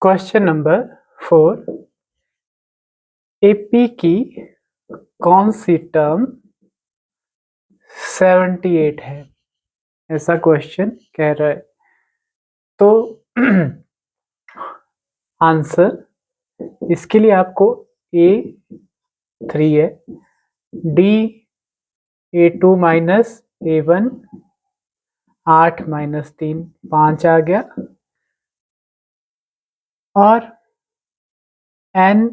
Question number 4। AP की कौन सी term 78 है, ऐसा क्वेश्चन कह रहा है। तो आंसर इसके लिए आपको A3 है, D A2 minus A1 8 minus 3 5 आ गया, और N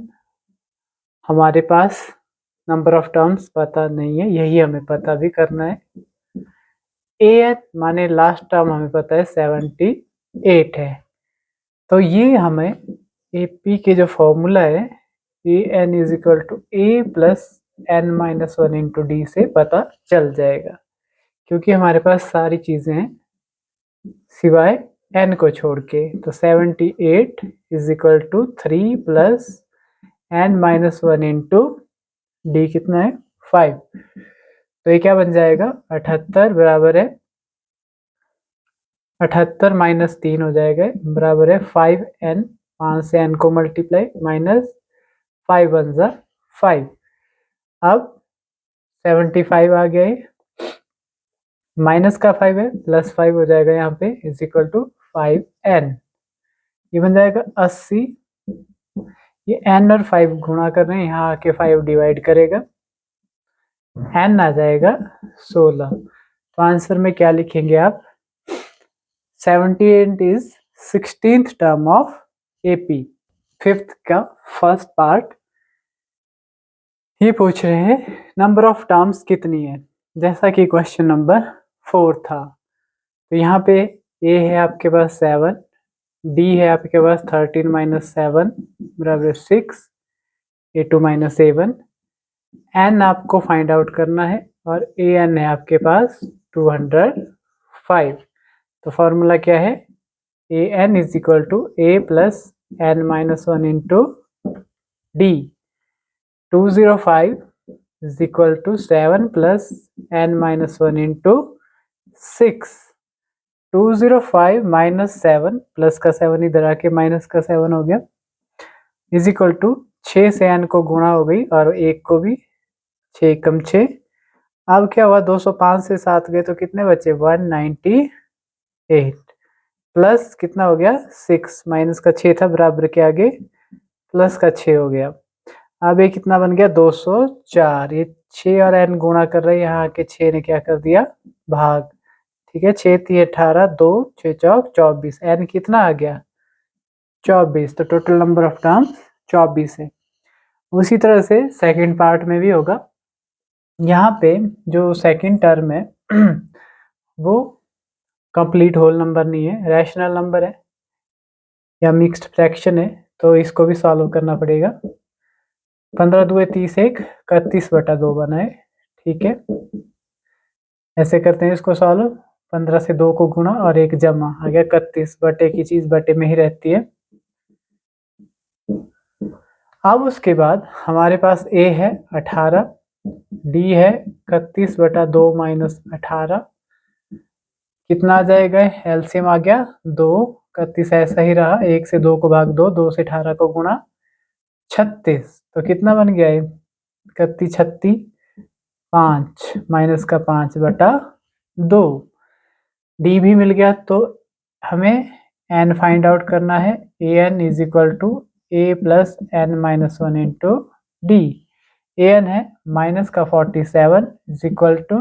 हमारे पास नंबर ऑफ टर्म्स पता नहीं है, यही हमें पता भी करना है। An माने लास्ट टर्म हमें पता है 78 है, तो ये हमें AP के जो फॉर्मूला है An is equal to A plus N minus 1 into D से पता चल जाएगा, क्योंकि हमारे पास सारी चीज़ें हैं सिवाय N को छोड़ के। तो 78 is equal to 3 plus N minus 1 into D कितना है 5। तो ये क्या बन जाएगा 78 बराबर है 78 माइनस 3 हो जाएगा बराबर है 5n, 5 से n को मल्टीप्लाई माइनस 5 वन ज़ा 5। अब 75 आ गया है, माइनस का 5 है प्लस 5 हो जाएगा यहाँ पे इज इक्वल टू 5n। ये बन जाएगा 80। ये n और 5 गुणा कर रहे हैं, यहाँ आके 5 डिवाइड करेगा, n आ जाएगा 16। तो आंसर में क्या लिखेंगे आप 78 is 16th term of AP। Fifth का फर्स्ट पार्ट ये पूछ रहे हैं नंबर ऑफ टर्म्स कितनी है, जैसा कि क्वेश्चन नंबर 4 था। तो यहाँ पे A है आपके पास 7, D है आपके पास 13 माइनस 7 बराबर 6, A2 माइनस A1, N आपको फाइंड आउट करना है, और AN है आपके पास 205। तो फॉर्मूला क्या है AN is equal to A plus N minus 1 into D। 205 is equal to 7 plus n minus 1 into 6। 205 minus 7 plus का 7 इधर आके माइनस का 7 हो गया इज इक्वल टू 6 से n को गुणा हो गई और 1 को भी, 6 कम 6। अब क्या हुआ 205 से 7 गए तो कितने बचे 198 प्लस कितना हो गया 6, माइनस का 6 था बराबर के आगे प्लस का 6 हो गया। अब ये कितना बन गया 204। ये 6 और n गुणा कर रहे हैं, यहाँ के 6 ने क्या कर दिया भाग, ठीक है 6 थी 18, 2 6 चौक 24, n कितना आ गया 24। तो टोटल नंबर ऑफ टर्म्स 24 है। उसी तरह से सेकंड पार्ट में भी होगा। यहाँ पे जो सेकंड टर्म है वो कंप्लीट होल नंबर नहीं है, रैशनल नंबर है या मिक्स्ड फ्रैक्शन है, तो इसको भी सॉल्व करना पड़ेगा। 15 दुए 30 एक 31/2 बना है, ठीक है। ऐसे करते हैं इसको सॉल्व, 15 से 2 को गुणा और 1 जमा आ गया 31, बटे की चीज बटे में ही रहती है। अब उसके बाद हमारे पास A है 18, D है 31/2 माइनस 18, कितना आ जाएगा एलसीएम आ गया 2, 31 ऐसा ही रहा, 1 से 2 को भाग 2, 2 से 18 को गुणा 36। तो कितना बन गया है 31 36 5 माइनस का 5/2। डी भी मिल गया, तो हमें एन फाइंड आउट करना है। A n is equal to a plus n minus 1 into d. A n है माइनस का 47 is equal to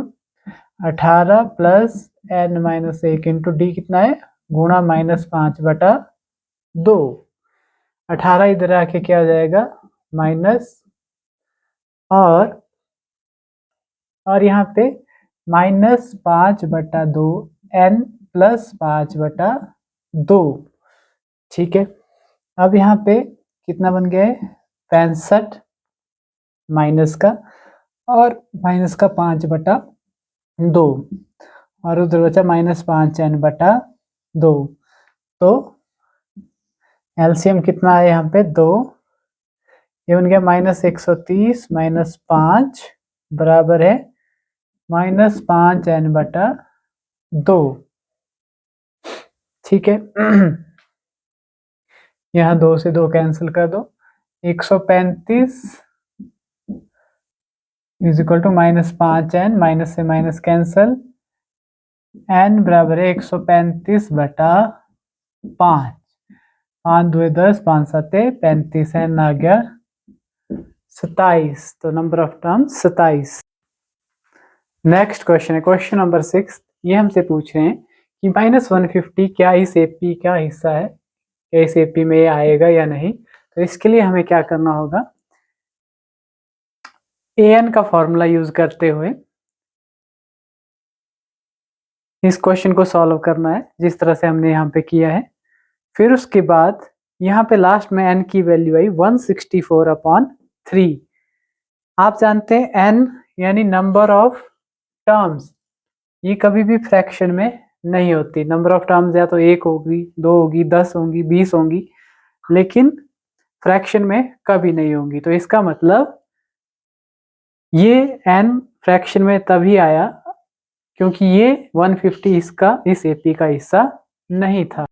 18 plus n minus 1 into D कितना है गुणा माइनस 5/2। 18 इधर आके क्या हो जाएगा माइनस, और यहाँ पे माइनस 5/2 n प्लस 5/2, ठीक है। अब यहाँ पे कितना बन गया है 65 माइनस का, और माइनस का 5/2, और उधर बचा माइनस 5n/2। तो एलसीएम कितना है यहाँ पे 2, ये बन गया माइनस 130 माइनस 5 बराबर है माइनस 5n/2, ठीक है। यहाँ 2 से 2 कैंसिल कर दो, 135 is equal to -5n, minus से माइनस कैंसल, n बराबर है 135 बटा 5, 5 2 10, 5 7 35, n आ गया 27, तो number of terms 27। Next question है क्वेश्चन नंबर 6। ये हमसे पूछ रहे हैं कि -150 क्या इस एपी का हिस्सा है, क्या इस एपी में ये आएगा या नहीं। तो इसके लिए हमें क्या करना होगा, an का फॉर्मूला यूज करते हुए इस क्वेश्चन को सॉल्व करना है जिस तरह से हमने यहाँ पे किया है। फिर उसके बाद यहाँ पे लास्ट में n की वैल्यू आई 164/3। आप जानते हैं n यानी नंबर ऑफ टर्म्स, ये कभी भी फ्रैक्शन में नहीं होती। नंबर ऑफ टर्म्स या तो 1 होगी, 2 होगी, 10 होंगी, 20 होंगी, लेकिन फ्रैक्शन में कभी नहीं होंगी। तो इसका मतलब ये n फ्रैक्शन में तभी आया क्योंकि ये 150 इसका इस एपी का हिस्सा नहीं था।